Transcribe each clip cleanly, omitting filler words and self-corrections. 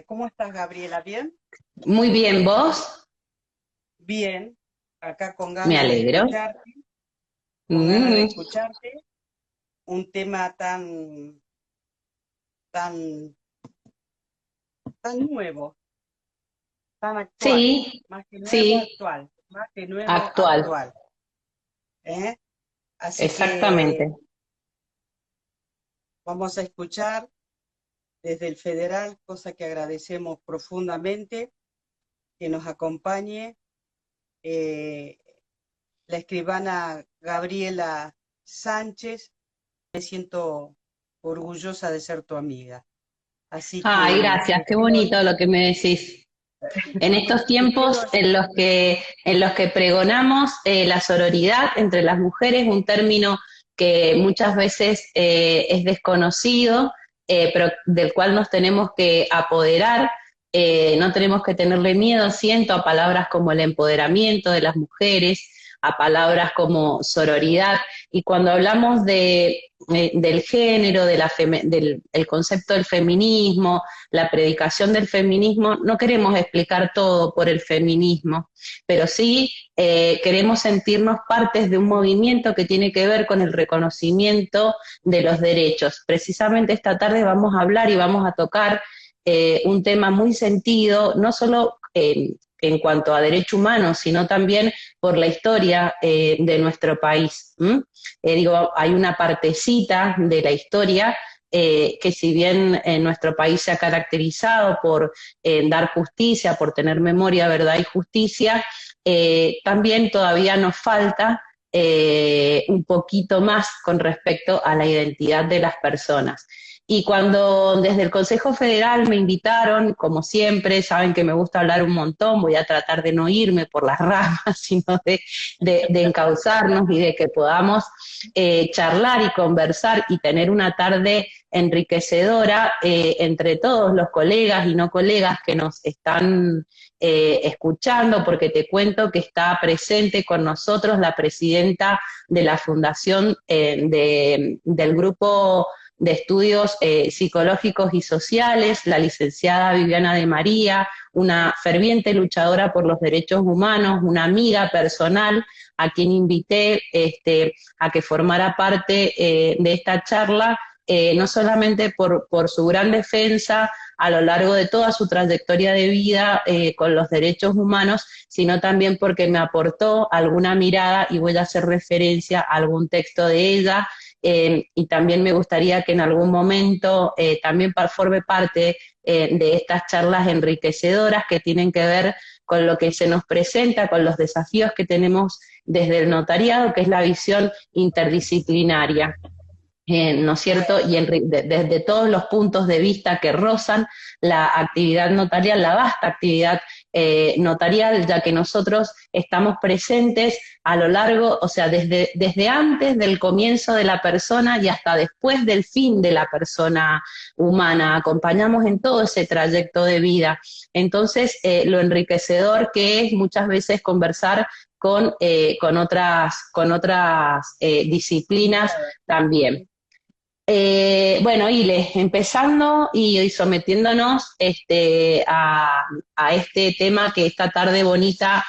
¿Cómo estás, Gabriela? ¿Bien? Muy bien, ¿vos? Bien, acá Me alegro. con ganas de Mm, escucharte, un tema tan, tan nuevo, tan actual, sí, más que nuevo, sí, actual, más que nuevo, actual, actual, ¿eh? Así que exactamente. vamos a escuchar desde el Federal, cosa que agradecemos profundamente, que nos acompañe eh, la escribana Gabriela Sánchez. Me siento orgullosa de ser tu amiga. Así Ay, que gracias, qué bonito lo que me decís. En estos te tiempos cedo, en los que pregonamos la sororidad entre las mujeres, un término que muchas veces es desconocido, pero del cual nos tenemos que apoderar, no tenemos que tenerle miedo, siento, a palabras como el empoderamiento de las mujeres, a palabras como sororidad, y cuando hablamos del género, del el concepto del feminismo, la predicación del feminismo, no queremos explicar todo por el feminismo, pero sí queremos sentirnos partes de un movimiento que tiene que ver con el reconocimiento de los derechos. Precisamente esta tarde vamos a hablar y vamos a tocar un tema muy sentido, no solo en cuanto a derechos humanos, sino también por la historia de nuestro país. Digo, hay una partecita de la historia que si bien nuestro país se ha caracterizado por dar justicia, por tener memoria, verdad y justicia, también todavía nos falta un poquito más con respecto a la identidad de las personas. Y cuando desde el Consejo Federal me invitaron, como siempre, saben que me gusta hablar un montón, voy a tratar de no irme por las ramas, sino de encauzarnos y de que podamos charlar y conversar y tener una tarde enriquecedora entre todos los colegas y no colegas que nos están escuchando, porque te cuento que está presente con nosotros la presidenta de la Fundación del Grupo de Estudios Psicológicos y Sociales, la licenciada Viviana de María, una ferviente luchadora por los derechos humanos, una amiga personal a quien invité a que formara parte de esta charla, no solamente por su gran defensa a lo largo de toda su trayectoria de vida con los derechos humanos, sino también porque me aportó alguna mirada y voy a hacer referencia a algún texto de ella. Y también me gustaría que en algún momento también forme parte de estas charlas enriquecedoras que tienen que ver con lo que se nos presenta, con los desafíos que tenemos desde el notariado, que es la visión interdisciplinaria. ¿No es cierto? Y bueno, desde todos los puntos de vista que rozan la actividad notarial, la vasta actividad notarial, ya que nosotros estamos presentes a lo largo, o sea, desde antes del comienzo de la persona y hasta después del fin de la persona humana, acompañamos en todo ese trayecto de vida. Entonces, lo enriquecedor que es muchas veces conversar con otras disciplinas también. Bueno, Ile, empezando y sometiéndonos a este tema que esta tarde bonita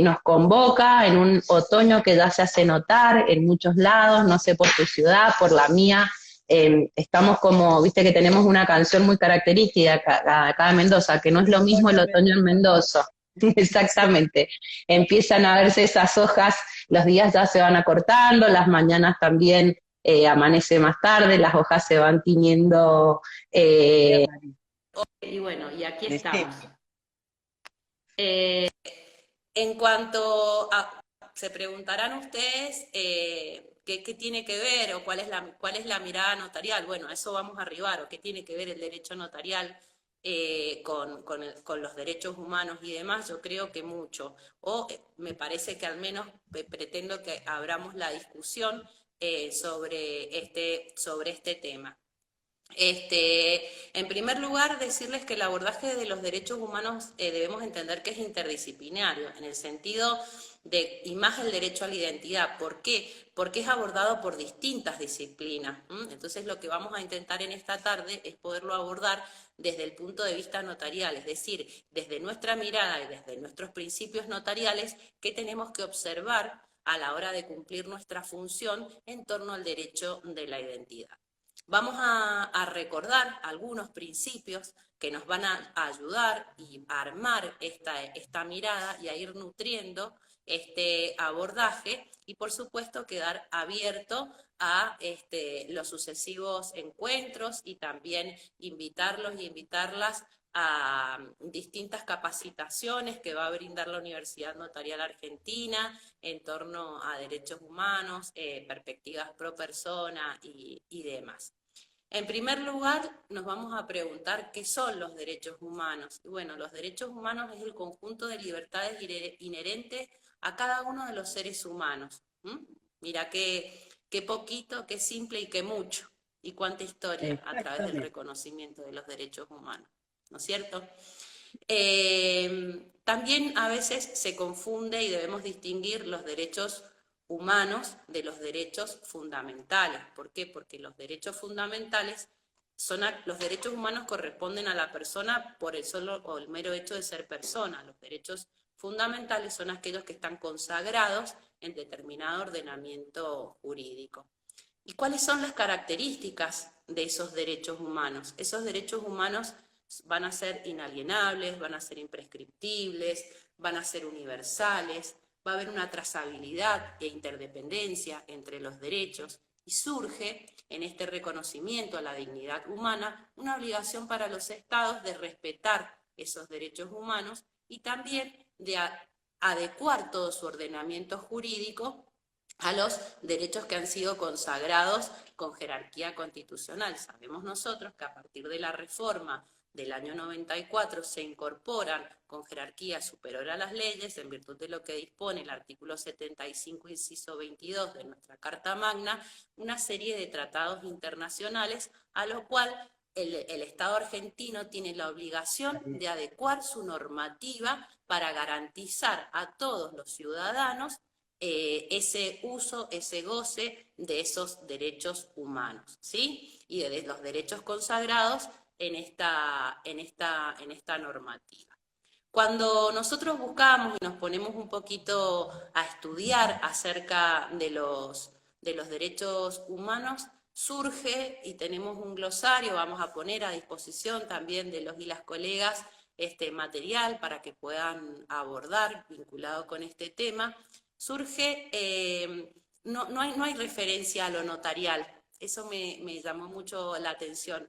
nos convoca en un otoño que ya se hace notar en muchos lados, no sé por tu ciudad, por la mía. Estamos como, viste que tenemos una canción muy característica acá en Mendoza, que no es el lo mismo otoño el en otoño en Mendoza. Mendoza. Exactamente. Empiezan a verse esas hojas, los días ya se van acortando, las mañanas también amanece más tarde, las hojas se van tiñendo. De eh, amarillo, y bueno, y aquí de estamos. sepia. Eh, en cuanto a, se preguntarán ustedes qué tiene que ver o cuál es la mirada notarial. Bueno, a eso vamos a arribar, o qué tiene que ver el derecho notarial con los derechos humanos y demás. Yo creo que mucho. O me parece que al menos pretendo que abramos la discusión sobre este tema. En primer lugar, decirles que el abordaje de los derechos humanos debemos entender que es interdisciplinario, en el sentido y más el derecho a la identidad. ¿Por qué? Porque es abordado por distintas disciplinas. Entonces lo que vamos a intentar en esta tarde es poderlo abordar desde el punto de vista notarial, es decir, desde nuestra mirada y desde nuestros principios notariales, qué tenemos que observar a la hora de cumplir nuestra función en torno al derecho de la identidad. Vamos a recordar algunos principios que nos van a ayudar y a armar esta mirada y a ir nutriendo este abordaje y por supuesto quedar abierto a los sucesivos encuentros y también invitarlos y invitarlas a distintas capacitaciones que va a brindar la Universidad Notarial Argentina en torno a derechos humanos, perspectivas pro persona y demás. En primer lugar, nos vamos a preguntar qué son los derechos humanos. Y bueno, los derechos humanos es el conjunto de libertades inherentes a cada uno de los seres humanos. Mira qué poquito, qué simple y qué mucho. Y cuánta historia a través del reconocimiento de los derechos humanos. ¿No es cierto? También a veces se confunde y debemos distinguir los derechos humanos de los derechos fundamentales. ¿Por qué? Porque los derechos fundamentales los derechos humanos corresponden a la persona por el solo o el mero hecho de ser persona. Los derechos fundamentales son aquellos que están consagrados en determinado ordenamiento jurídico. ¿Y cuáles son las características de esos derechos humanos? Esos derechos humanos van a ser inalienables, van a ser imprescriptibles, van a ser universales, va a haber una trazabilidad e interdependencia entre los derechos y surge en este reconocimiento a la dignidad humana una obligación para los estados de respetar esos derechos humanos y también de adecuar todo su ordenamiento jurídico a los derechos que han sido consagrados con jerarquía constitucional. Sabemos nosotros que a partir de la reforma del año 94 se incorporan con jerarquía superior a las leyes, en virtud de lo que dispone el artículo 75, inciso 22 de nuestra Carta Magna, una serie de tratados internacionales a lo cual el Estado argentino tiene la obligación de adecuar su normativa para garantizar a todos los ciudadanos ese uso, ese goce de esos derechos humanos, ¿sí? Y de los derechos consagrados en esta normativa. Cuando nosotros buscamos y nos ponemos un poquito a estudiar acerca de los derechos humanos, surge y tenemos un glosario, vamos a poner a disposición también de los y las colegas este material para que puedan abordar vinculado con este tema. Surge, no hay referencia a lo notarial, eso me llamó mucho la atención.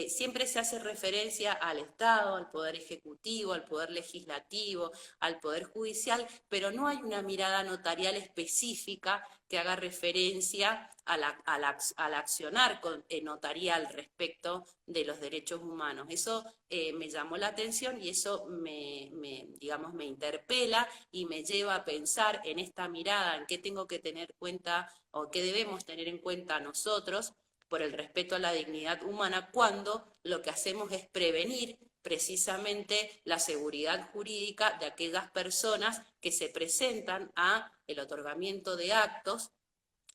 Siempre se hace referencia al Estado, al Poder Ejecutivo, al Poder Legislativo, al Poder Judicial, pero no hay una mirada notarial específica que haga referencia al accionar notarial respecto de los derechos humanos. Eso me llamó la atención y eso digamos, me interpela y me lleva a pensar en esta mirada, en qué tengo que tener cuenta o qué debemos tener en cuenta nosotros por el respeto a la dignidad humana, cuando lo que hacemos es prevenir precisamente la seguridad jurídica de aquellas personas que se presentan a el otorgamiento de actos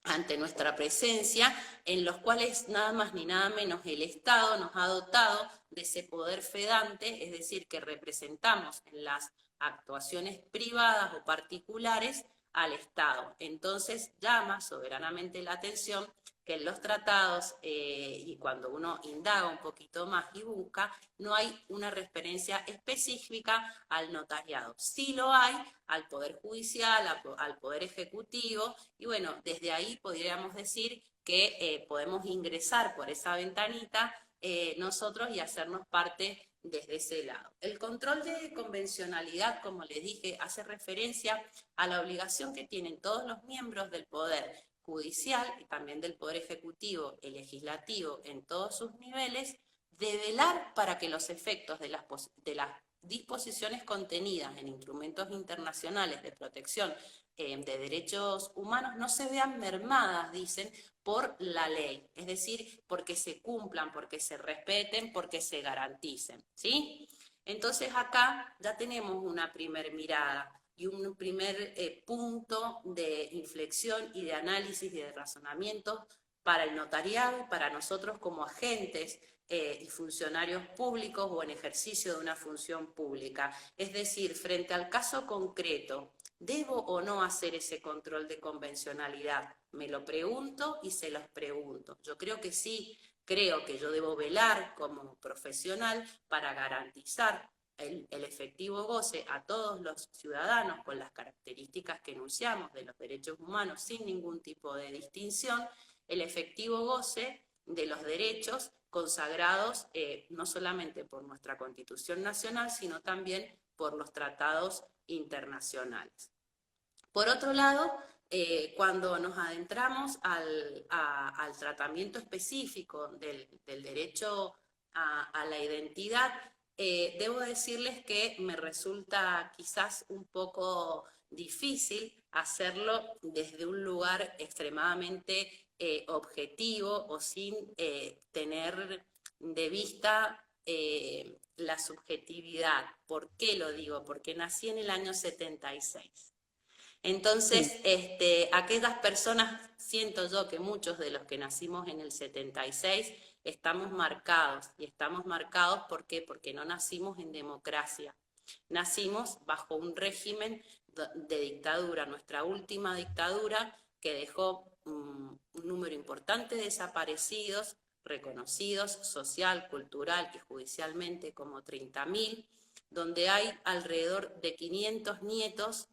ante nuestra presencia, en los cuales nada más ni nada menos el Estado nos ha dotado de ese poder fedante, es decir, que representamos en las actuaciones privadas o particulares al Estado. Entonces llama soberanamente la atención que en los tratados, y cuando uno indaga un poquito más y busca, no hay una referencia específica al notariado. Sí lo hay al Poder Judicial, al Poder Ejecutivo, y bueno, desde ahí podríamos decir que podemos ingresar por esa ventanita nosotros y hacernos parte desde ese lado. El control de convencionalidad, como les dije, hace referencia a la obligación que tienen todos los miembros del Poder Judicial y también del Poder Ejecutivo y Legislativo en todos sus niveles, de velar para que los efectos de las disposiciones contenidas en instrumentos internacionales de protección de derechos humanos no se vean mermadas, dicen, por la ley, es decir, porque se cumplan, porque se respeten, porque se garanticen, ¿sí? Entonces acá ya tenemos una primer mirada. y un primer punto de inflexión y de análisis y de razonamiento para el notariado y para nosotros como agentes y funcionarios públicos o en ejercicio de una función pública. Es decir, frente al caso concreto, ¿debo o no hacer ese control de convencionalidad? Me lo pregunto y se los pregunto. Yo creo que sí, creo que yo debo velar como profesional para garantizar el efectivo goce a todos los ciudadanos con las características que enunciamos de los derechos humanos sin ningún tipo de distinción, el efectivo goce de los derechos consagrados no solamente por nuestra Constitución Nacional, sino también por los tratados internacionales. Por otro lado, cuando nos adentramos al tratamiento específico del derecho a la identidad, debo decirles que me resulta quizás un poco difícil hacerlo desde un lugar extremadamente objetivo o sin tener de vista la subjetividad. ¿Por qué lo digo? Porque nací en el año 76. Entonces, aquellas personas, siento yo que muchos de los que nacimos en el 76 estamos marcados. ¿Y estamos marcados por qué? Porque no nacimos en democracia. Nacimos bajo un régimen de dictadura, nuestra última dictadura que dejó un número importante de desaparecidos, reconocidos social, cultural y judicialmente como 30.000, donde hay alrededor de 500 nietos,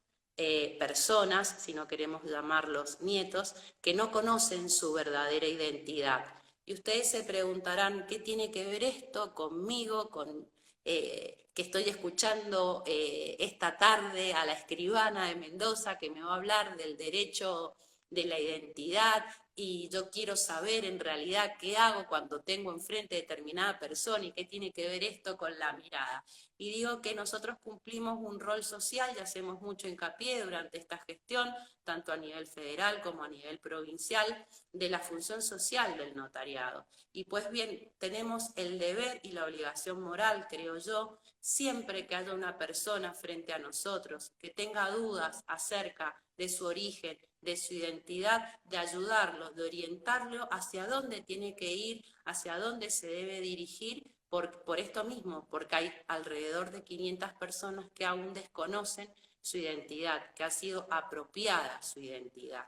personas, si no queremos llamarlos nietos, que no conocen su verdadera identidad. Y ustedes se preguntarán, ¿qué tiene que ver esto conmigo, con que estoy escuchando esta tarde a la escribana de Mendoza que me va a hablar del derecho de la identidad? Y yo quiero saber en realidad qué hago cuando tengo enfrente determinada persona y qué tiene que ver esto con la mirada. Y digo que nosotros cumplimos un rol social y hacemos mucho hincapié durante esta gestión, tanto a nivel federal como a nivel provincial, de la función social del notariado. Y pues bien, tenemos el deber y la obligación moral, creo yo, siempre que haya una persona frente a nosotros que tenga dudas acerca de su origen, de su identidad, de ayudarlo, de orientarlo hacia dónde tiene que ir, hacia dónde se debe dirigir, por esto mismo, porque hay alrededor de 500 personas que aún desconocen su identidad, que ha sido apropiada su identidad.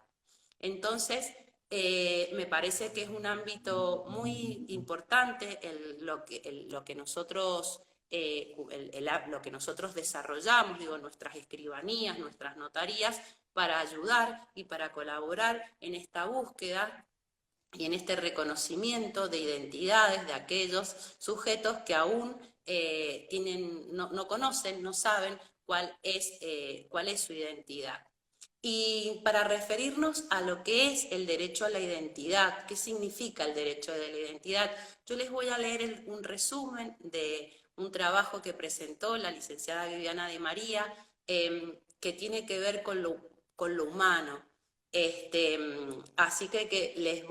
Entonces, me parece que es un ámbito muy importante lo que nosotros desarrollamos, digo, nuestras escribanías, nuestras notarías, para ayudar y para colaborar en esta búsqueda y en este reconocimiento de identidades de aquellos sujetos que aún no conocen, no saben cuál es su identidad. Y para referirnos a lo que es el derecho a la identidad, ¿qué significa el derecho a la identidad? Yo les voy a leer un resumen de un trabajo que presentó la licenciada Viviana de María, que tiene que ver con lo humano. Así que les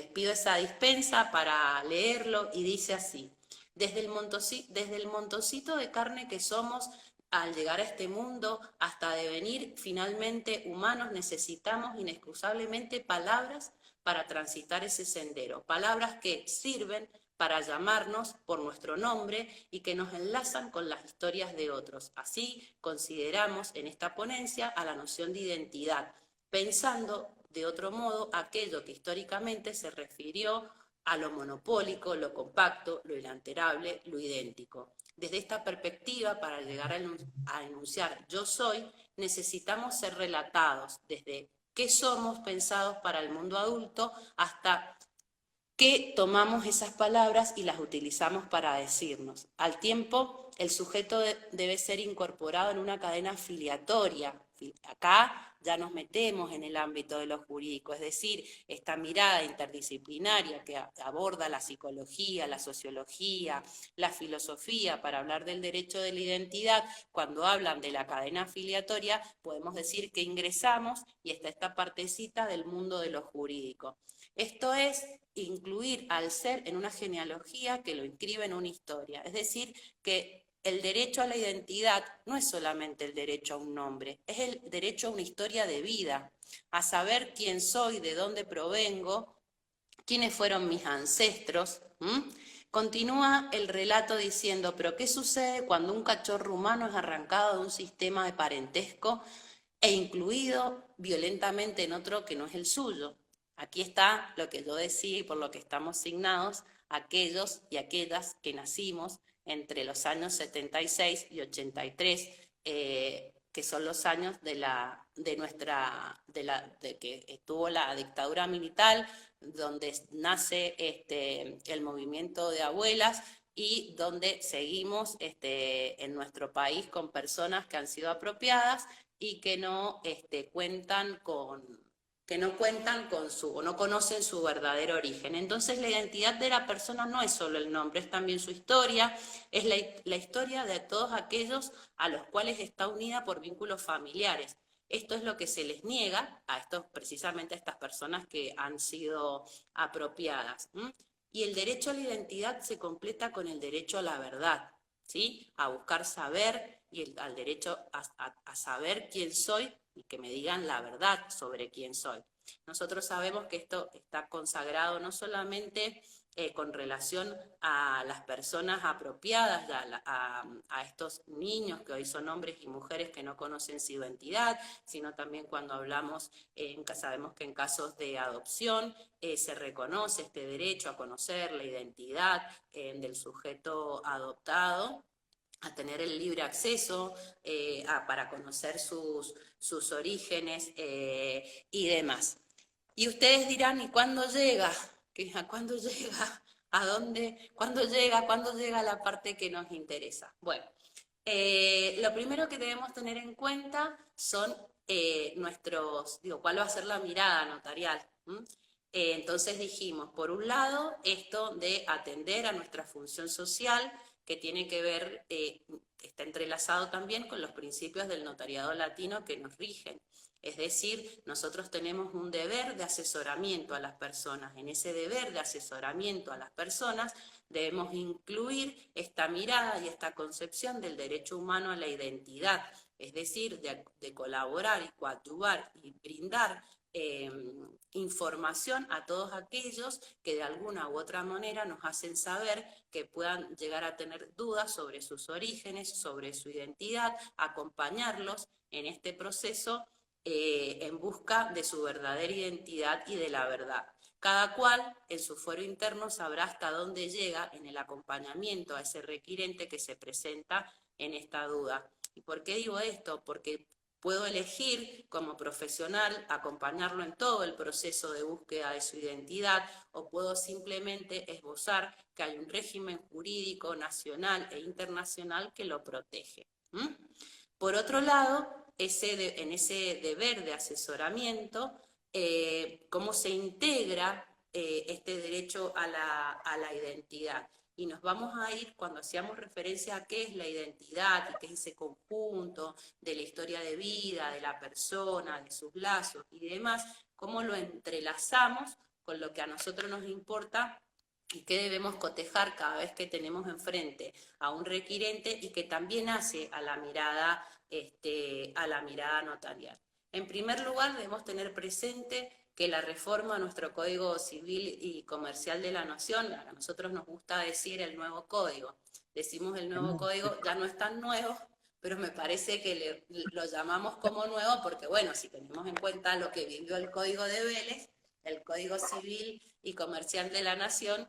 pido esa dispensa para leerlo y dice así: desde el montoncito de carne que somos al llegar a este mundo hasta devenir finalmente humanos, necesitamos inexcusablemente palabras para transitar ese sendero, palabras que sirven para llamarnos por nuestro nombre y que nos enlazan con las historias de otros. Así consideramos en esta ponencia a la noción de identidad, pensando de otro modo aquello que históricamente se refirió a lo monopólico, lo compacto, lo inalterable, lo idéntico. Desde esta perspectiva, para llegar a enunciar yo soy, necesitamos ser relatados desde qué somos pensados para el mundo adulto hasta qué tomamos esas palabras y las utilizamos para decirnos. Al tiempo, el sujeto debe ser incorporado en una cadena filiatoria. Acá ya nos metemos en el ámbito de lo jurídico, es decir, esta mirada interdisciplinaria que aborda la psicología, la sociología, la filosofía para hablar del derecho de la identidad. Cuando hablan de la cadena filiatoria, podemos decir que ingresamos y está esta partecita del mundo de lo jurídico. Esto es incluir al ser en una genealogía que lo inscribe en una historia, es decir, que el derecho a la identidad no es solamente el derecho a un nombre, es el derecho a una historia de vida, a saber quién soy, de dónde provengo, quiénes fueron mis ancestros. Continúa el relato diciendo, pero ¿qué sucede cuando un cachorro humano es arrancado de un sistema de parentesco e incluido violentamente en otro que no es el suyo? Aquí está lo que yo decía y por lo que estamos signados, aquellos y aquellas que nacimos entre los años 76 y 83, que son los años de que estuvo la dictadura militar, donde nace el movimiento de abuelas y donde seguimos en nuestro país con personas que han sido apropiadas y que no cuentan con su, o no conocen su verdadero origen. Entonces la identidad de la persona no es solo el nombre, es también su historia, es la historia de todos aquellos a los cuales está unida por vínculos familiares. Esto es lo que se les niega precisamente a estas personas que han sido apropiadas. Y el derecho a la identidad se completa con el derecho a la verdad, ¿sí? A buscar saber y al derecho a saber quién soy y que me digan la verdad sobre quién soy. Nosotros sabemos que esto está consagrado no solamente con relación a las personas apropiadas, a estos niños que hoy son hombres y mujeres que no conocen su identidad, sino también cuando hablamos, sabemos que en casos de adopción se reconoce este derecho a conocer la identidad del sujeto adoptado, a tener el libre acceso para conocer sus orígenes y demás. Y ustedes dirán, ¿y cuándo llega? ¿Cuándo llega? ¿A dónde? ¿Cuándo llega? ¿Cuándo llega la parte que nos interesa? Bueno, lo primero que debemos tener en cuenta son ¿cuál va a ser la mirada notarial? Entonces dijimos, por un lado, esto de atender a nuestra función social, que tiene que ver, está entrelazado también con los principios del notariado latino que nos rigen. Es decir, nosotros tenemos un deber de asesoramiento a las personas. En ese deber de asesoramiento a las personas debemos incluir esta mirada y esta concepción del derecho humano a la identidad, es decir, de colaborar y coadyuvar y brindar información a todos aquellos que de alguna u otra manera nos hacen saber que puedan llegar a tener dudas sobre sus orígenes, sobre su identidad, acompañarlos en este proceso en busca de su verdadera identidad y de la verdad. Cada cual en su fuero interno sabrá hasta dónde llega en el acompañamiento a ese requirente que se presenta en esta duda. ¿Y por qué digo esto? Porque puedo elegir como profesional acompañarlo en todo el proceso de búsqueda de su identidad, o puedo simplemente esbozar que hay un régimen jurídico nacional e internacional que lo protege. Por otro lado, en ese deber de asesoramiento, cómo se integra este derecho a la identidad. Y nos vamos a ir, cuando hacíamos referencia a qué es la identidad y qué es ese conjunto de la historia de vida, de la persona, de sus lazos y demás, cómo lo entrelazamos con lo que a nosotros nos importa y qué debemos cotejar cada vez que tenemos enfrente a un requirente y que también hace a la mirada notarial. En primer lugar, debemos tener presente que la reforma a nuestro Código Civil y Comercial de la Nación, a nosotros nos gusta decir el nuevo código. Decimos el nuevo código, ya no es tan nuevo, pero me parece que lo llamamos como nuevo porque, bueno, si tenemos en cuenta lo que vivió el Código de Vélez, el Código Civil y Comercial de la Nación,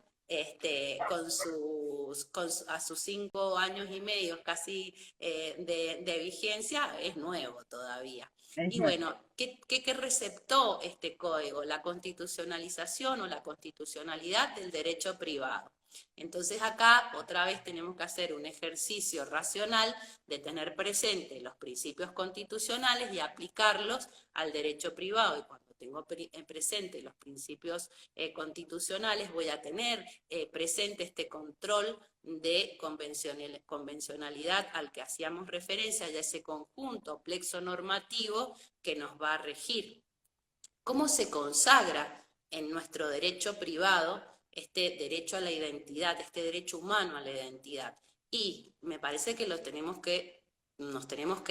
a sus 5 años y medio casi de vigencia, es nuevo todavía. Y bueno, ¿qué receptó este código? La constitucionalización o la constitucionalidad del derecho privado. Entonces acá otra vez tenemos que hacer un ejercicio racional de tener presente los principios constitucionales y aplicarlos al derecho privado. Y cuando tengo presente los principios constitucionales, voy a tener presente este control de convencionalidad al que hacíamos referencia, ya ese conjunto plexo normativo que nos va a regir. ¿Cómo se consagra en nuestro derecho privado este derecho a la identidad, este derecho humano a la identidad? Y me parece que nos tenemos que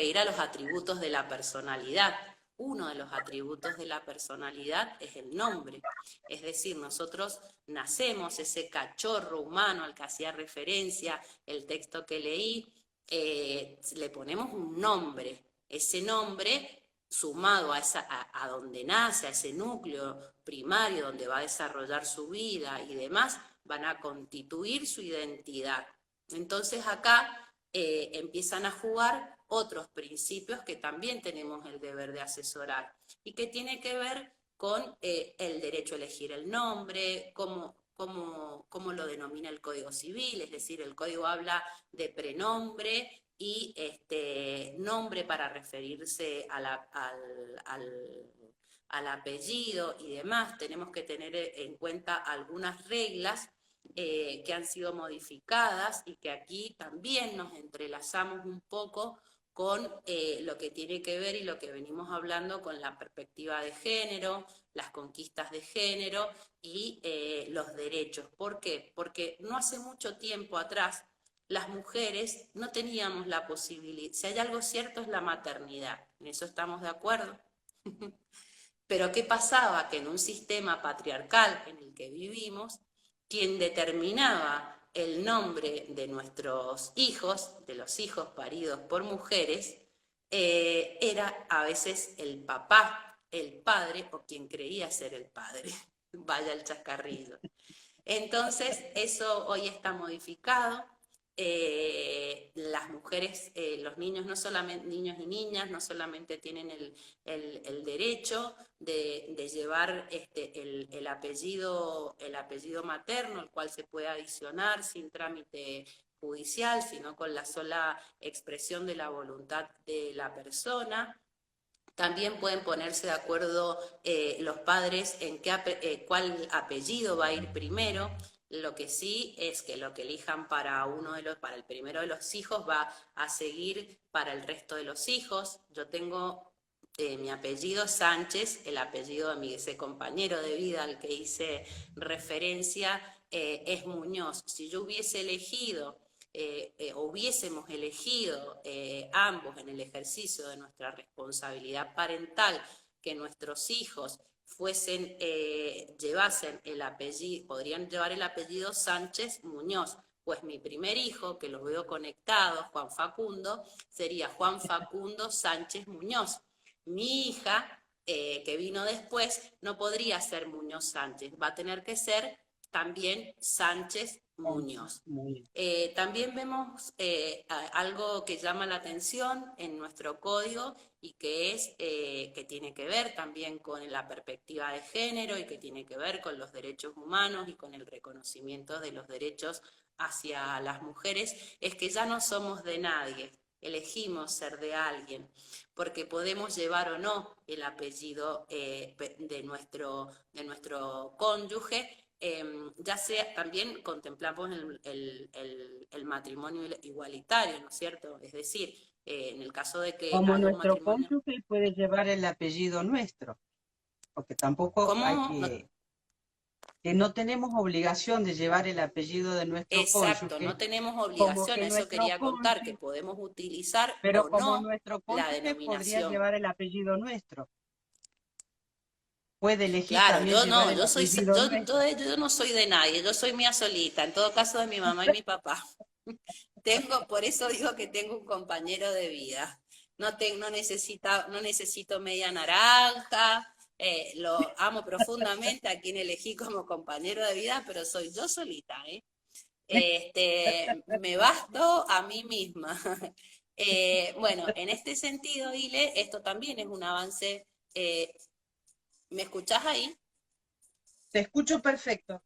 ir a los atributos de la personalidad. Uno de los atributos de la personalidad es el nombre. Es decir, nosotros nacemos, ese cachorro humano al que hacía referencia el texto que leí, le ponemos un nombre. Ese nombre, sumado a donde nace, a ese núcleo primario donde va a desarrollar su vida y demás, van a constituir su identidad. Entonces acá empiezan a jugar otros principios que también tenemos el deber de asesorar y que tiene que ver con el derecho a elegir el nombre, cómo lo denomina el Código Civil, es decir, el Código habla de prenombre y nombre para referirse al apellido y demás. Tenemos que tener en cuenta algunas reglas que han sido modificadas y que aquí también nos entrelazamos un poco con lo que tiene que ver y lo que venimos hablando con la perspectiva de género, las conquistas de género y los derechos. ¿Por qué? Porque no hace mucho tiempo atrás las mujeres no teníamos la posibilidad, si hay algo cierto es la maternidad, en eso estamos de acuerdo. Pero ¿qué pasaba? Que en un sistema patriarcal en el que vivimos, quien determinaba el nombre de nuestros hijos, de los hijos paridos por mujeres, era a veces el papá, el padre o quien creía ser el padre. Vaya el chascarrillo. Entonces, eso hoy está modificado. Las mujeres, los niños, no solamente niños y niñas, no solamente tienen el derecho de llevar el apellido materno, el cual se puede adicionar sin trámite judicial, sino con la sola expresión de la voluntad de la persona. También pueden ponerse de acuerdo los padres en cuál apellido va a ir primero. Lo que sí es que lo que elijan para el primero de los hijos va a seguir para el resto de los hijos. Yo tengo mi apellido Sánchez, el apellido de ese compañero de vida al que hice referencia es Muñoz. Si yo hubiese elegido hubiésemos elegido ambos en el ejercicio de nuestra responsabilidad parental que nuestros hijos llevasen el apellido, podrían llevar el apellido Sánchez Muñoz, pues mi primer hijo, que los veo conectados, Juan Facundo, sería Juan Facundo Sánchez Muñoz. Mi hija, que vino después, no podría ser Muñoz Sánchez, va a tener que ser también Sánchez Muñoz. También vemos algo que llama la atención en nuestro código y que tiene que ver también con la perspectiva de género y que tiene que ver con los derechos humanos y con el reconocimiento de los derechos hacia las mujeres, es que ya no somos de nadie, elegimos ser de alguien, porque podemos llevar o no el apellido de nuestro cónyuge. Ya sea, también contemplamos el matrimonio igualitario, ¿no es cierto? Es decir, en el caso de que Como haya un nuestro matrimonio... cónyuge puede llevar el apellido nuestro, porque tampoco hay que no tenemos obligación de llevar el apellido de nuestro Exacto, cónyuge, no tenemos como obligación, que eso nuestro quería contar, que cónyuge, podemos utilizar pero o como no nuestro la cónyuge podría denominación. llevar el apellido nuestro. Puede elegir Claro, también yo llevar no, el apellido nuestro. yo no soy de nadie, yo soy mía solita, en todo caso de mi mamá y mi papá. Por eso digo que tengo un compañero de vida. No necesito media naranja, lo amo profundamente a quien elegí como compañero de vida, pero soy yo solita, ¿eh? Me basto a mí misma. Bueno, en este sentido, Ile, esto también es un avance. ¿Me escuchás ahí? Te escucho perfecto.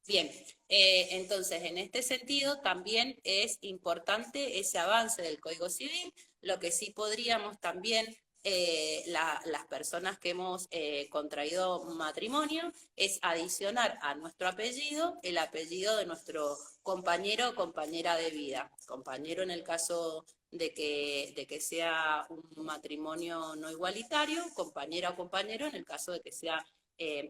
Bien, entonces en este sentido también es importante ese avance del Código Civil. Lo que sí podríamos también, las personas que hemos contraído matrimonio, es adicionar a nuestro apellido el apellido de nuestro compañero o compañera de vida. Compañero en el caso de que sea un matrimonio no igualitario, compañera o compañero en el caso de que sea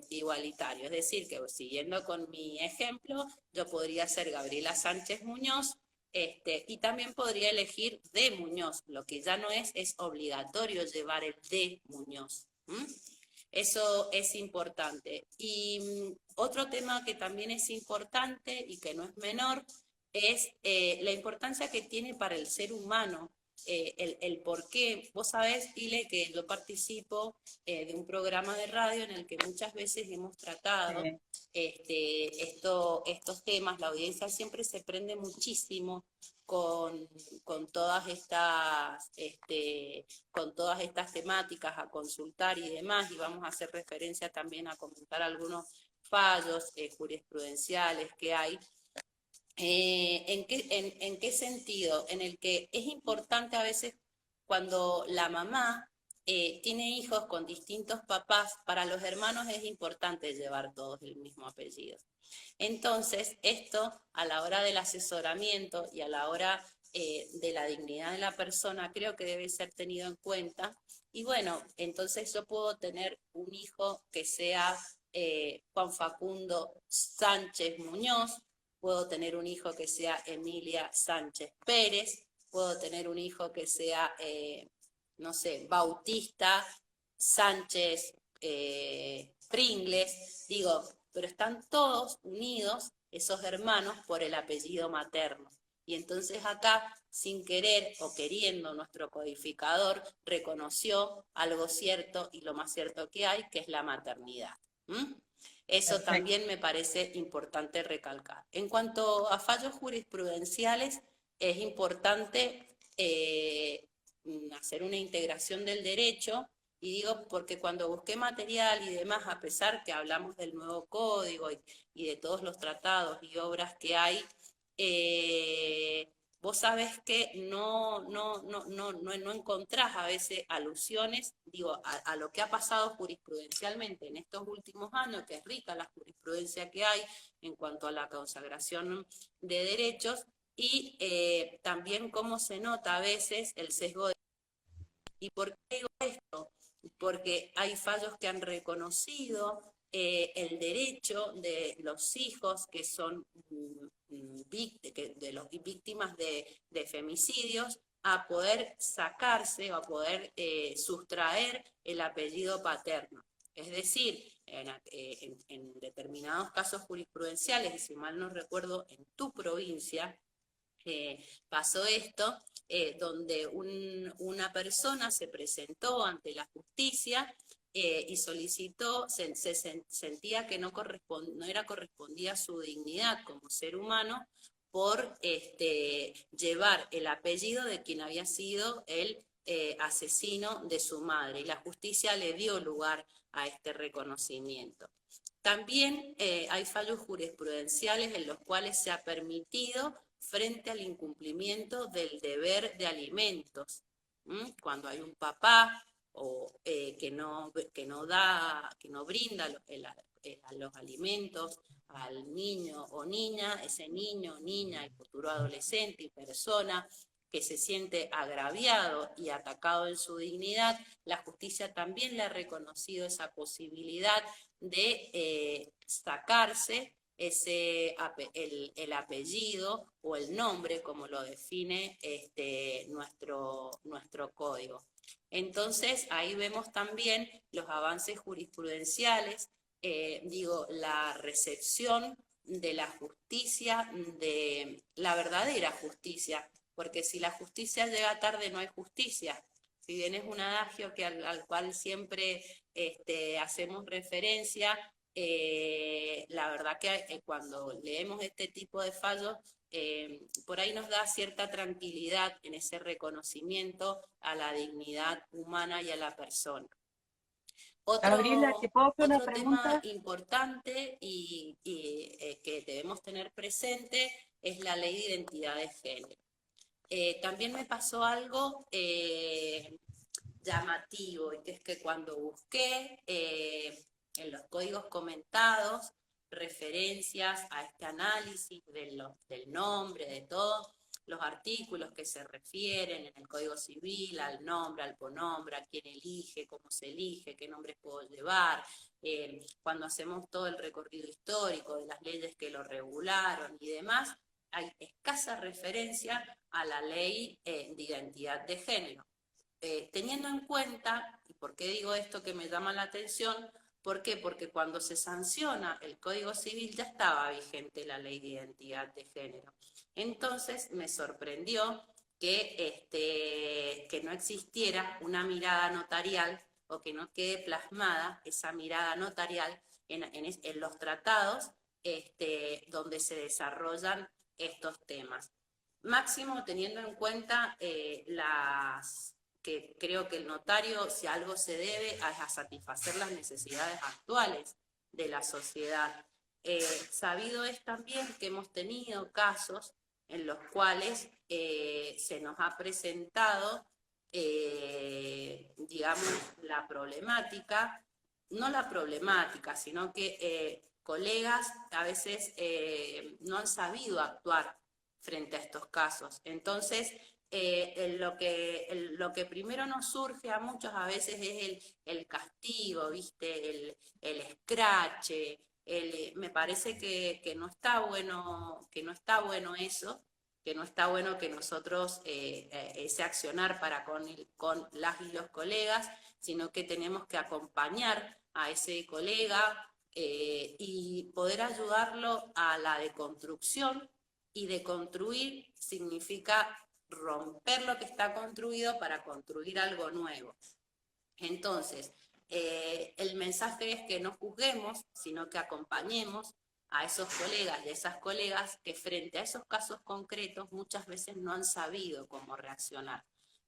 igualitario. Es decir, que siguiendo con mi ejemplo, yo podría ser Gabriela Sánchez Muñoz Y también podría elegir de Muñoz. Lo que ya no es obligatorio llevar el de Muñoz. Eso es importante. Y otro tema que también es importante y que no es menor es la importancia que tiene para el ser humano, el por qué. Vos sabés, Ile, que yo participo de un programa de radio en el que muchas veces hemos tratado estos temas. La audiencia siempre se prende muchísimo con, con todas estas, con todas estas temáticas a consultar y demás, y vamos a hacer referencia también a comentar algunos fallos jurisprudenciales que hay. ¿En qué sentido? En el que es importante a veces cuando la mamá tiene hijos con distintos papás, para los hermanos es importante llevar todos el mismo apellido. Entonces, esto a la hora del asesoramiento y a la hora de la dignidad de la persona, creo que debe ser tenido en cuenta. Y bueno, entonces yo puedo tener un hijo que sea Juan Facundo Sánchez Muñoz, puedo tener un hijo que sea Emilia Sánchez Pérez, puedo tener un hijo que sea, no sé, Bautista Sánchez Pringles, digo, pero están todos unidos, esos hermanos, por el apellido materno. Y entonces acá, sin querer o queriendo, nuestro codificador reconoció algo cierto y lo más cierto que hay, que es la maternidad. Eso Perfecto. también me parece importante recalcar. En cuanto a fallos jurisprudenciales, es importante hacer una integración del derecho. Y digo porque cuando busqué material y demás, a pesar que hablamos del nuevo código y de todos los tratados y obras que hay, vos sabés que no encontrás a veces alusiones, digo, a lo que ha pasado jurisprudencialmente en estos últimos años, que es rica la jurisprudencia que hay en cuanto a la consagración de derechos, y también cómo se nota a veces el sesgo de... ¿Y por qué digo esto? Porque hay fallos que han reconocido el derecho de los hijos que son de los víctimas de femicidios a poder sacarse o a poder sustraer el apellido paterno. Es decir, en determinados casos jurisprudenciales, y si mal no recuerdo, en tu provincia, pasó esto, donde una persona se presentó ante la justicia y solicitó, sentía que no era correspondía a su dignidad como ser humano por llevar el apellido de quien había sido el asesino de su madre, y la justicia le dio lugar a este reconocimiento. También hay fallos jurisprudenciales en los cuales se ha permitido frente al incumplimiento del deber de alimentos. Cuando hay un papá que no brinda los alimentos al niño o niña, ese niño, niña y futuro adolescente y persona que se siente agraviado y atacado en su dignidad, la justicia también le ha reconocido esa posibilidad de sacarse el apellido o el nombre, como lo define nuestro código. Entonces, ahí vemos también los avances jurisprudenciales, la recepción de la justicia, de la verdadera justicia, porque si la justicia llega tarde no hay justicia. Si bien es un adagio al cual siempre hacemos referencia, la verdad que cuando leemos este tipo de fallos, por ahí nos da cierta tranquilidad en ese reconocimiento a la dignidad humana y a la persona. Gabriela, ¿te puedo hacer una Otro tema pregunta? importante y que debemos tener presente es la ley de identidad de género. También me pasó algo llamativo, y que es que cuando busqué en los códigos comentados referencias a este análisis del nombre, de todos los artículos que se refieren en el Código Civil al nombre, al pronombre, a quién elige, cómo se elige, qué nombres puedo llevar, cuando hacemos todo el recorrido histórico de las leyes que lo regularon y demás, hay escasa referencia a la ley de identidad de género. Teniendo en cuenta, y por qué digo esto que me llama la atención, ¿por qué? Porque cuando se sanciona el Código Civil ya estaba vigente la ley de identidad de género. Entonces me sorprendió que no existiera una mirada notarial o que no quede plasmada esa mirada notarial en los tratados donde se desarrollan estos temas. Máximo teniendo en cuenta que creo que el notario, si algo se debe, es a satisfacer las necesidades actuales de la sociedad. Sabido es también que hemos tenido casos en los cuales se nos ha presentado, digamos, la problemática, no la problemática, sino que colegas a veces no han sabido actuar frente a estos casos. Entonces, lo que primero nos surge a muchos a veces es el castigo, ¿viste? El escrache. Me parece que no está bueno, eso, que no está bueno que nosotros ese accionar para con las y los colegas, sino que tenemos que acompañar a ese colega y poder ayudarlo a la deconstrucción. Y deconstruir significa romper lo que está construido para construir algo nuevo. Entonces, el mensaje es que no juzguemos, sino que acompañemos a esos colegas y a esas colegas que frente a esos casos concretos muchas veces no han sabido cómo reaccionar.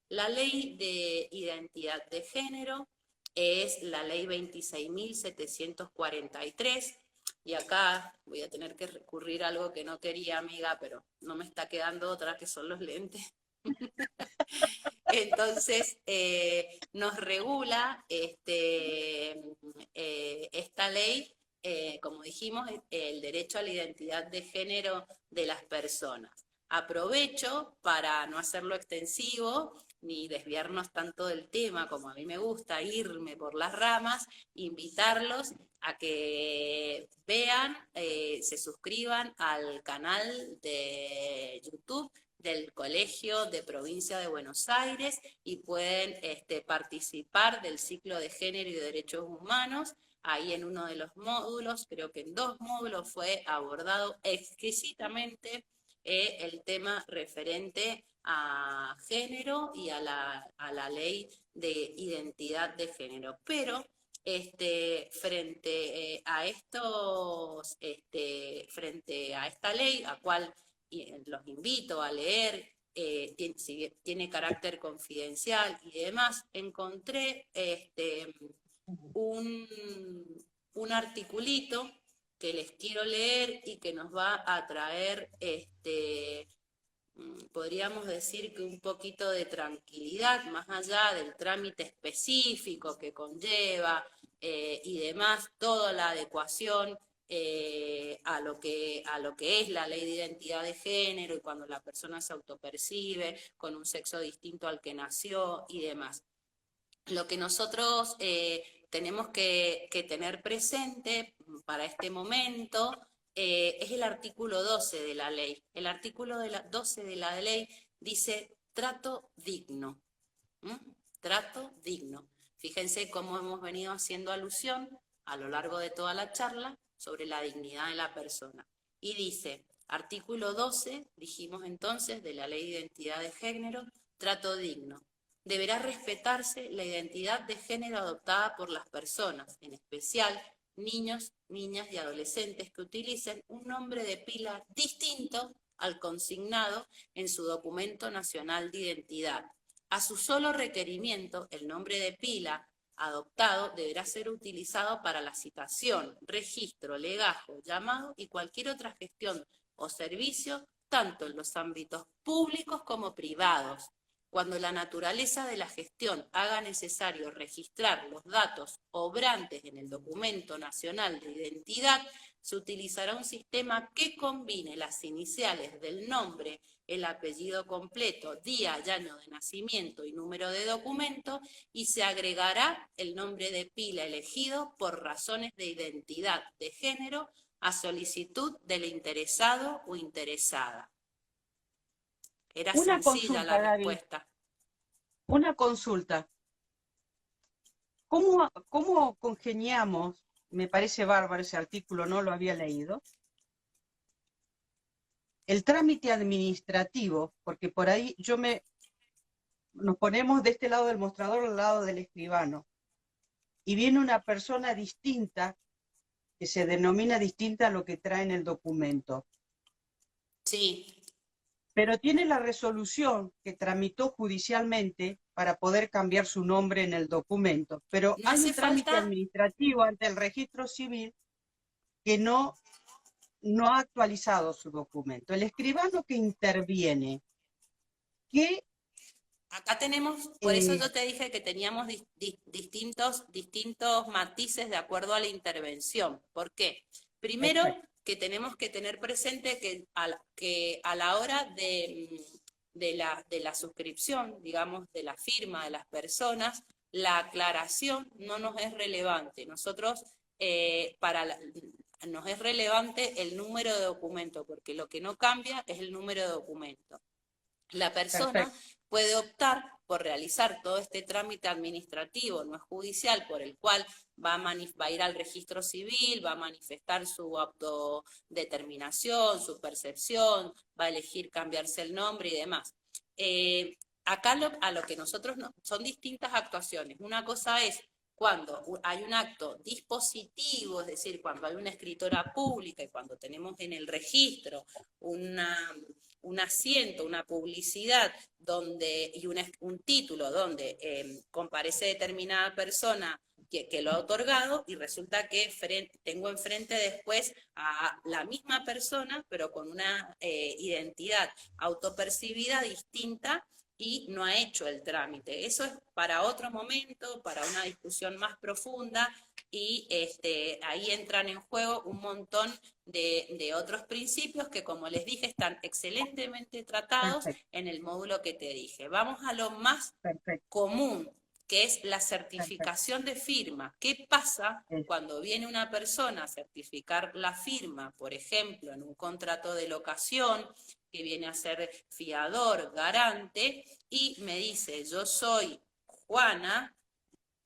La ley de identidad de género es la ley 26.743, y acá voy a tener que recurrir a algo que no quería, amiga, pero no me está quedando otra, que son los lentes. Entonces, nos regula esta ley, como dijimos, el derecho a la identidad de género de las personas. Aprovecho para no hacerlo extensivo, ni desviarnos tanto del tema como a mí me gusta irme por las ramas, invitarlos a que vean, se suscriban al canal de YouTube del Colegio de Provincia de Buenos Aires y pueden participar del ciclo de género y de derechos humanos. Ahí en uno de los módulos, creo que en 2 módulos, fue abordado exquisitamente el tema referente a género y a la ley de identidad de género. Pero frente a esta ley, a cual los invito a leer, tiene carácter confidencial y demás, encontré un articulito que les quiero leer y que nos va a traer, podríamos decir que un poquito de tranquilidad, más allá del trámite específico que conlleva y demás, toda la adecuación a lo que es la ley de identidad de género y cuando la persona se autopercibe con un sexo distinto al que nació y demás. Lo que nosotros tenemos que tener presente para este momento es el artículo 12 de la ley. El artículo 12 de la ley dice trato digno. Trato digno. Fíjense cómo hemos venido haciendo alusión a lo largo de toda la charla sobre la dignidad de la persona. Y dice, artículo 12, dijimos entonces, de la ley de identidad de género, trato digno. Deberá respetarse la identidad de género adoptada por las personas, en especial niños, niñas y adolescentes que utilicen un nombre de pila distinto al consignado en su documento nacional de identidad. A su solo requerimiento, el nombre de pila adoptado deberá ser utilizado para la citación, registro, legajo, llamado y cualquier otra gestión o servicio, tanto en los ámbitos públicos como privados. Cuando la naturaleza de la gestión haga necesario registrar los datos obrantes en el documento nacional de identidad, se utilizará un sistema que combine las iniciales del nombre, el apellido completo, día y año de nacimiento y número de documento, y se agregará el nombre de pila elegido por razones de identidad de género a solicitud del interesado o interesada. Era Una sencilla la consulta, Gaby, respuesta. una consulta. ¿Cómo congeniamos? Me parece bárbaro ese artículo, no lo había leído. El trámite administrativo, porque por ahí nos ponemos de este lado del mostrador al lado del escribano, y viene una persona distinta, que se denomina distinta a lo que trae en el documento. Sí. Pero tiene la resolución que tramitó judicialmente para poder cambiar su nombre en el documento. Pero No hay hace un trámite falta. administrativo ante el registro civil que no ha actualizado su documento. El escribano que interviene, que... Acá tenemos, por eso yo te dije que teníamos distintos matices de acuerdo a la intervención. ¿Por qué? Primero, Perfecto. que tenemos que tener presente que a la hora de la suscripción, digamos, de la firma de las personas, la aclaración no nos es relevante. Nosotros, nos es relevante el número de documento, porque lo que no cambia es el número de documento. La persona Perfecto. puede optar por realizar todo este trámite administrativo, no es judicial, por el cual va a ir al registro civil, va a manifestar su autodeterminación, su percepción, va a elegir cambiarse el nombre y demás. Acá a lo que nosotros son distintas actuaciones. Una cosa es cuando hay un acto dispositivo, es decir, cuando hay una escritora pública y cuando tenemos en el registro un asiento, una publicidad y un título donde comparece determinada persona que lo ha otorgado, y resulta que tengo enfrente después a la misma persona, pero con una identidad autopercibida distinta, y no ha hecho el trámite. Eso es para otro momento, para una discusión más profunda, y ahí entran en juego un montón de otros principios que, como les dije, están excelentemente tratados Perfecto. en el módulo que te dije. Vamos a lo más Perfecto. común, que es la Perfecto. certificación de firma. ¿Qué pasa Es cuando viene una persona a certificar la firma, por ejemplo, en un contrato de locación, que viene a ser fiador, garante, y me dice: yo soy Juana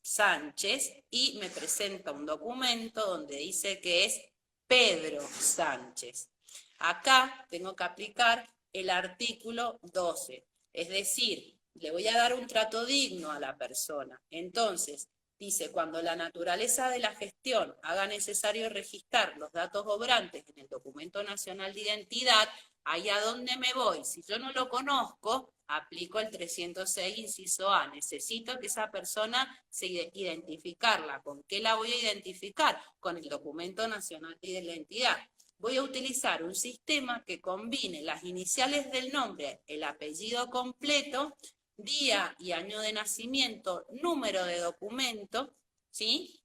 Sánchez, y me presenta un documento donde dice que es Pedro Sánchez? Acá tengo que aplicar el artículo 12, es decir, le voy a dar un trato digno a la persona. Entonces, dice: cuando la naturaleza de la gestión haga necesario registrar los datos obrantes en el Documento Nacional de Identidad, ahí a donde me voy, si yo no lo conozco, aplico el 306, inciso A. Necesito que esa persona identificarla. ¿Con qué la voy a identificar? Con el Documento Nacional de Identidad. Voy a utilizar un sistema que combine las iniciales del nombre, el apellido completo, día y año de nacimiento, número de documento, ¿sí?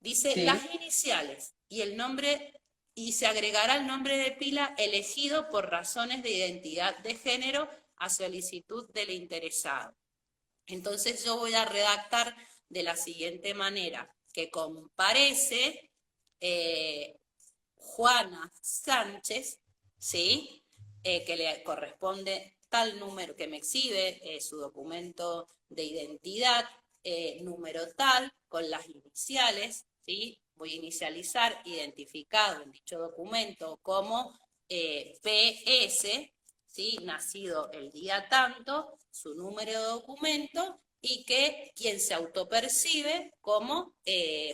Dice sí. las iniciales y el nombre, y se agregará el nombre de pila elegido por razones de identidad de género a solicitud del interesado. Entonces yo voy a redactar de la siguiente manera: que comparece Juana Sánchez, ¿sí? Que le corresponde tal número, que me exhibe su documento de identidad, número tal, con las iniciales, ¿sí? Voy a inicializar, identificado en dicho documento como PS, ¿sí? Nacido el día tanto, su número de documento, y que quien se autopercibe como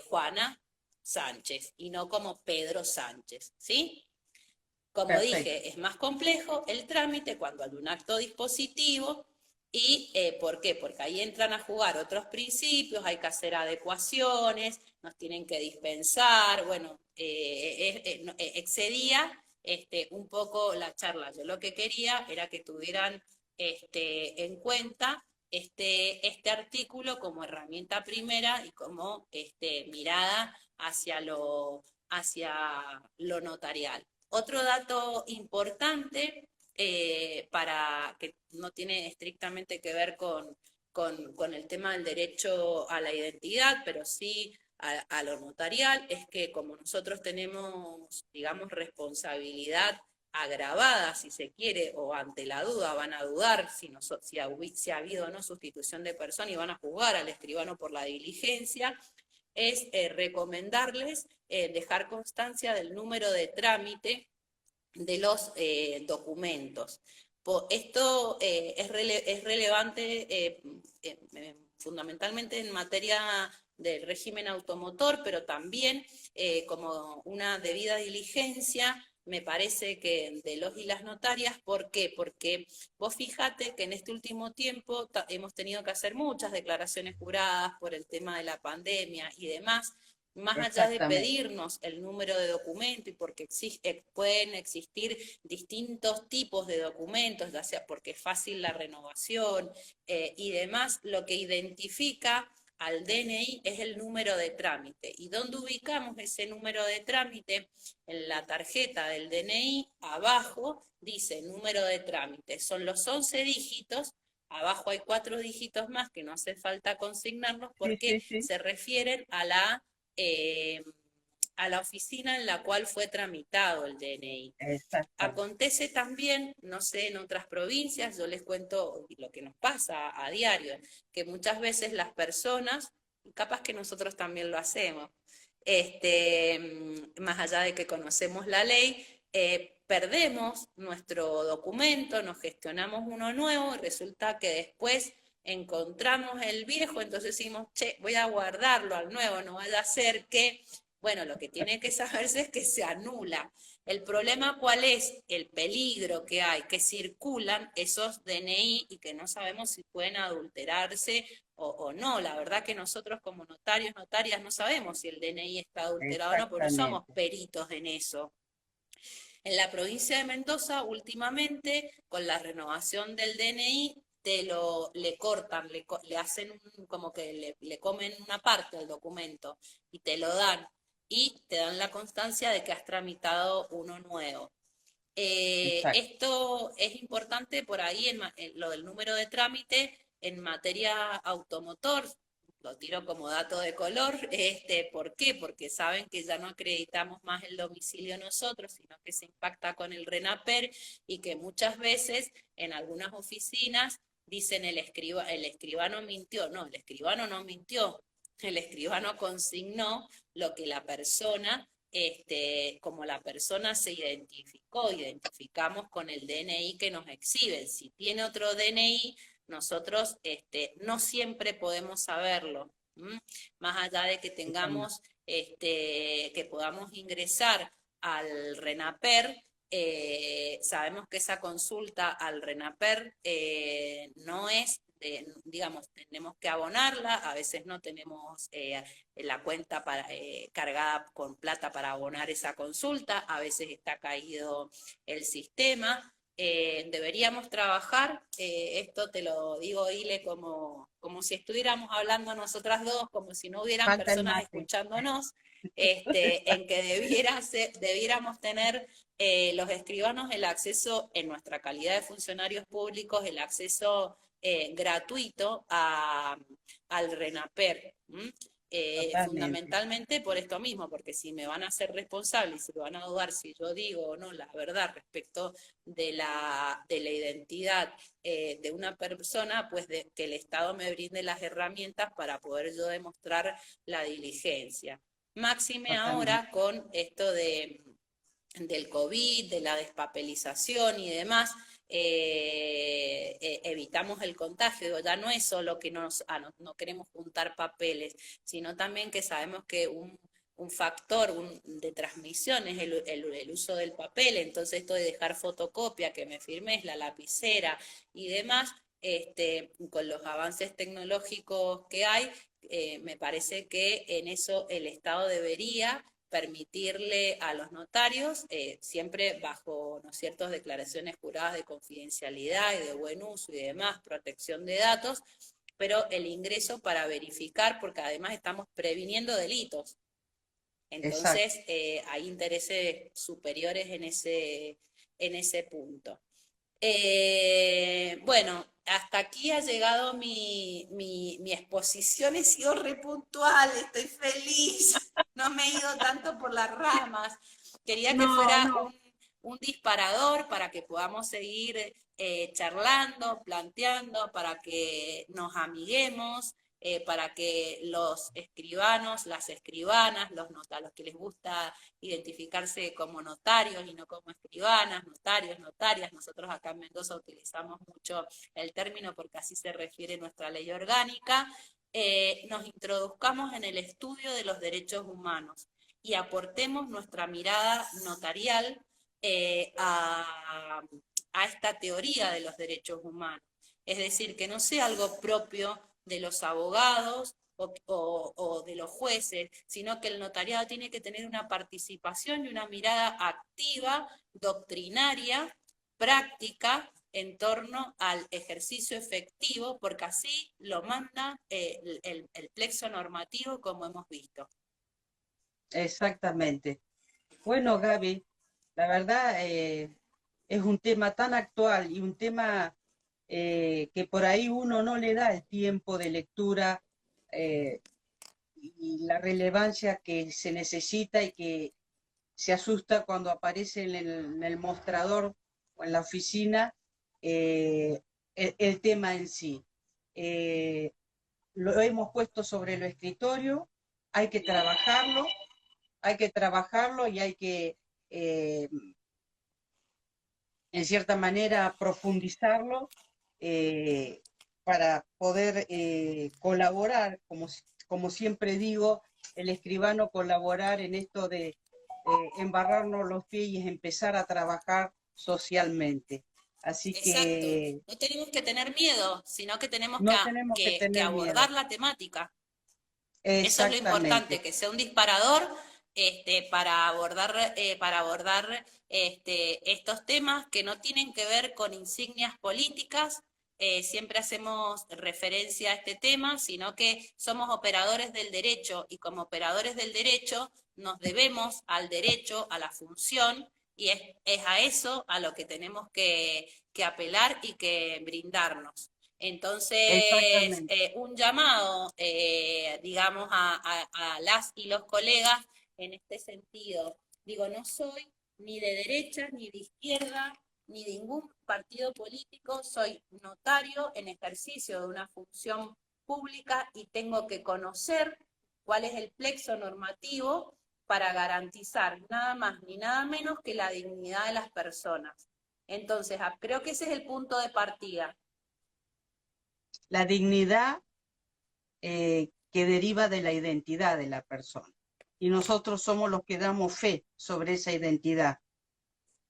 Juana Sánchez y no como Pedro Sánchez, ¿sí? Como Perfecto. dije, es más complejo el trámite cuando hay un acto dispositivo. ¿Y por qué? Porque ahí entran a jugar otros principios, hay que hacer adecuaciones, nos tienen que dispensar, bueno, excedía un poco la charla. Yo lo que quería era que tuvieran en cuenta este artículo como herramienta primera y como mirada hacia lo notarial. Otro dato importante, para que no tiene estrictamente que ver con el tema del derecho a la identidad, pero sí a lo notarial es que como nosotros tenemos, digamos, responsabilidad agravada, si se quiere, o ante la duda van a dudar si ha habido o no sustitución de persona y van a juzgar al escribano por la diligencia, es recomendarles dejar constancia del número de trámite de los documentos. Esto es relevante fundamentalmente en materia del régimen automotor, pero también como una debida diligencia, me parece que de los y las notarias. ¿Por qué? Porque vos fíjate que en este último tiempo hemos tenido que hacer muchas declaraciones juradas por el tema de la pandemia y demás, más allá de pedirnos el número de documento y porque pueden existir distintos tipos de documentos, ya sea porque es fácil la renovación y demás, lo que identifica al DNI es el número de trámite. ¿Y dónde ubicamos ese número de trámite? En la tarjeta del DNI, abajo dice número de trámite. Son los 11 dígitos. Abajo hay 4 dígitos más que no hace falta consignarlos porque se refieren a la oficina en la cual fue tramitado el DNI. Acontece también, no sé, en otras provincias, yo les cuento lo que nos pasa a diario, que muchas veces las personas, capaz que nosotros también lo hacemos, más allá de que conocemos la ley, perdemos nuestro documento, nos gestionamos uno nuevo y resulta que después encontramos el viejo, entonces decimos, che, voy a guardarlo al nuevo, no vaya a ser que, bueno, lo que tiene que saberse es que se anula. El problema, ¿cuál es? El peligro que hay, que circulan esos DNI y que no sabemos si pueden adulterarse o no. La verdad que nosotros como notarios, notarias, no sabemos si el DNI está adulterado o no, porque no somos peritos en eso. En la provincia de Mendoza, últimamente, con la renovación del DNI, le cortan, le hacen como que le comen una parte del documento y te lo dan. Y te dan la constancia de que has tramitado uno nuevo. Esto es importante por ahí en lo del número de trámite en materia automotor. Lo tiro como dato de color. ¿Por qué? Porque saben que ya no acreditamos más el domicilio nosotros, sino que se impacta con el RENAPER y que muchas veces en algunas oficinas dicen el escribano mintió. No, el escribano no mintió. El escribano consignó lo que la persona, como la persona se identificamos con el DNI que nos exhiben. Si tiene otro DNI, nosotros no siempre podemos saberlo, más allá de que tengamos, que podamos ingresar al RENAPER. Sabemos que esa consulta al RENAPER no es, digamos, tenemos que abonarla, a veces no tenemos la cuenta cargada con plata para abonar esa consulta, a veces está caído el sistema. Deberíamos trabajar, esto te lo digo, Ile, como si estuviéramos hablando nosotras dos, como si no hubieran personas escuchándonos, en que debiéramos tener los escribanos el acceso, en nuestra calidad de funcionarios públicos, el acceso gratuito al RENAPER. Fundamentalmente por esto mismo, porque si me van a hacer responsable y si me van a dudar si yo digo o no la verdad respecto de la identidad de una persona, pues que el Estado me brinde las herramientas para poder yo demostrar la diligencia. Máxime ahora con esto del COVID, de la despapelización y demás, evitamos el contagio. Ya no es solo que no queremos juntar papeles, sino también que sabemos que un factor de transmisión es el uso del papel. Entonces esto de dejar fotocopia, que me firmes la lapicera y demás, con los avances tecnológicos que hay, me parece que en eso el Estado debería permitirle a los notarios, siempre bajo, ¿no es cierto?, declaraciones juradas de confidencialidad y de buen uso y demás, protección de datos, pero el ingreso para verificar, porque además estamos previniendo delitos. Entonces, hay intereses superiores en ese punto. Bueno, hasta aquí ha llegado mi exposición, he sido re puntual, estoy feliz, no me he ido tanto por las ramas. Quería que No, fuera no. un disparador para que podamos seguir charlando, planteando, para que nos amiguemos, para que los escribanos, las escribanas, los que les gusta identificarse como notarios y no como escribanas, notarios, notarias. Nosotros acá en Mendoza utilizamos mucho el término porque así se refiere nuestra ley orgánica. Nos introduzcamos en el estudio de los derechos humanos y aportemos nuestra mirada notarial a esta teoría de los derechos humanos. Es decir, que no sea algo propio de los abogados o de los jueces, sino que el notariado tiene que tener una participación y una mirada activa, doctrinaria, práctica, en torno al ejercicio efectivo, porque así lo manda el plexo normativo, como hemos visto. Exactamente. Bueno, Gaby, la verdad es un tema tan actual y un tema que por ahí uno no le da el tiempo de lectura eh, y la relevancia que se necesita y que se asusta cuando aparece en el mostrador o en la oficina el tema en sí. Eh, lo hemos puesto sobre el escritorio, hay que trabajarlo, y hay que eh, en cierta manera, profundizarlo eh, para poder colaborar, como siempre digo, el escribano colaborar en esto de embarrarnos los pies y empezar a trabajar socialmente. Así Exacto. que No tenemos que tener miedo, sino que tenemos no tenemos que que tener miedo. abordar la temática. Eso es lo Exactamente, importante, que sea un disparador para abordar estos temas que no tienen que ver con insignias políticas. Siempre hacemos referencia a este tema, sino que somos operadores del derecho y como operadores del derecho nos debemos al derecho, a la función, y es a eso a lo que tenemos que apelar y que brindarnos. Entonces, exactamente. un llamado, digamos, a las y los colegas en este sentido. Digo, no soy ni de derecha, ni de izquierda, ni de ningún partido político, soy notario en ejercicio de una función pública y tengo que conocer cuál es el plexo normativo para garantizar nada más ni nada menos que la dignidad de las personas. Entonces, creo que ese es el punto de partida. La dignidad que deriva de la identidad de la persona. Y nosotros somos los que damos fe sobre esa identidad,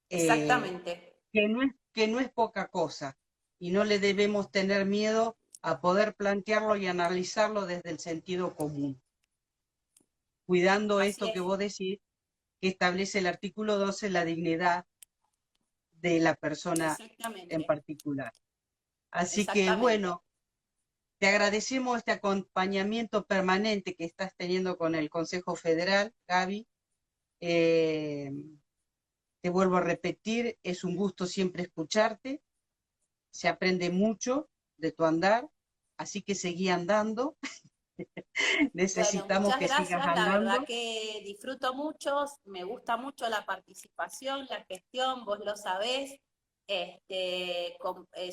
eh, Exactamente. que no es poca cosa, y no le debemos tener miedo a poder plantearlo y analizarlo desde el sentido común, cuidando Así esto que es. vos decís, que establece el artículo 12, la dignidad de la persona en Exactamente. particular. Así que Exactamente. bueno, te agradecemos este acompañamiento permanente que estás teniendo con el Consejo Federal, Gaby. Eh, Te vuelvo a repetir, es un gusto siempre escucharte, se aprende mucho de tu andar, así que seguí andando, Bueno, necesitamos muchas que sigas gracias. La verdad andando. que disfruto mucho, me gusta mucho la participación, la gestión, vos lo sabés.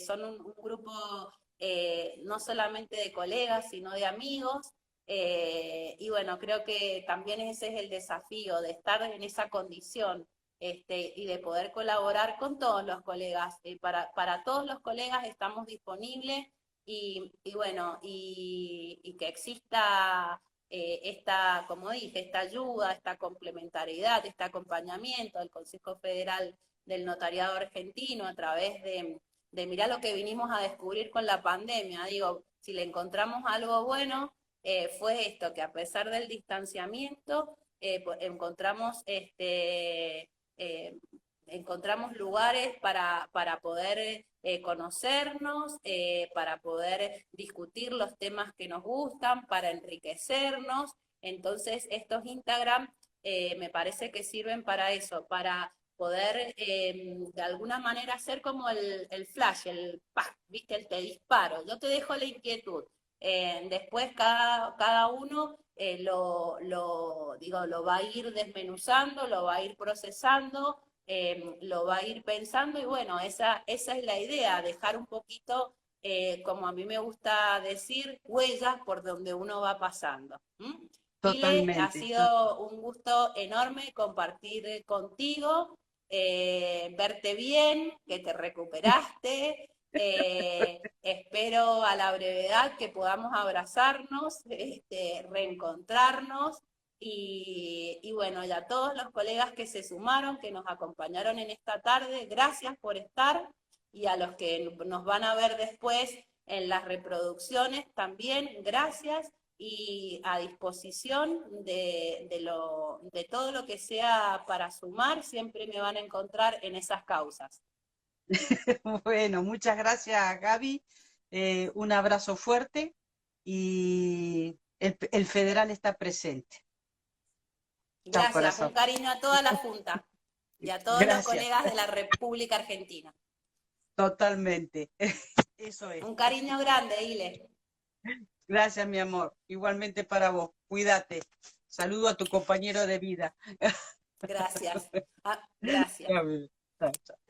Son un grupo no solamente de colegas, sino de amigos. Y bueno, creo que también ese es el desafío de estar en esa condición y de poder colaborar con todos los colegas. Para todos los colegas estamos disponibles y bueno, y que exista esta, como dije, esta ayuda, esta complementariedad, este acompañamiento del Consejo Federal del Notariado Argentino a través de mirar lo que vinimos a descubrir con la pandemia. Digo, si le encontramos algo bueno, fue esto, que a pesar del distanciamiento, encontramos encontramos lugares para poder conocernos, para poder discutir los temas que nos gustan, para enriquecernos. Entonces, estos Instagram me parece que sirven para eso, para poder de alguna manera hacer como el flash, el ¡pac! ¿Viste? El te disparo, yo te dejo la inquietud. Después cada uno lo va a ir desmenuzando, lo va a ir procesando, lo va a ir pensando y bueno, esa es la idea, dejar un poquito, como a mí me gusta decir, huellas por donde uno va pasando. Ile, ha Totalmente. sido un gusto enorme compartir contigo, verte bien, que te recuperaste. Espero a la brevedad que podamos abrazarnos, reencontrarnos y bueno, y a todos los colegas que se sumaron, que nos acompañaron en esta tarde, gracias por estar y a los que nos van a ver después en las reproducciones también, gracias y a disposición de todo lo que sea para sumar, siempre me van a encontrar en esas causas. Bueno, muchas gracias, Gaby. Un abrazo fuerte y el federal está presente. Chao, Gracias, un corazón. cariño a toda la Junta y a todos los Gracias, colegas de la República Argentina. totalmente. Eso es. Un cariño grande, Ile. Gracias, mi amor. Igualmente para vos. Cuídate. Saludo a tu compañero de vida. Gracias. Gracias. Chao, chao.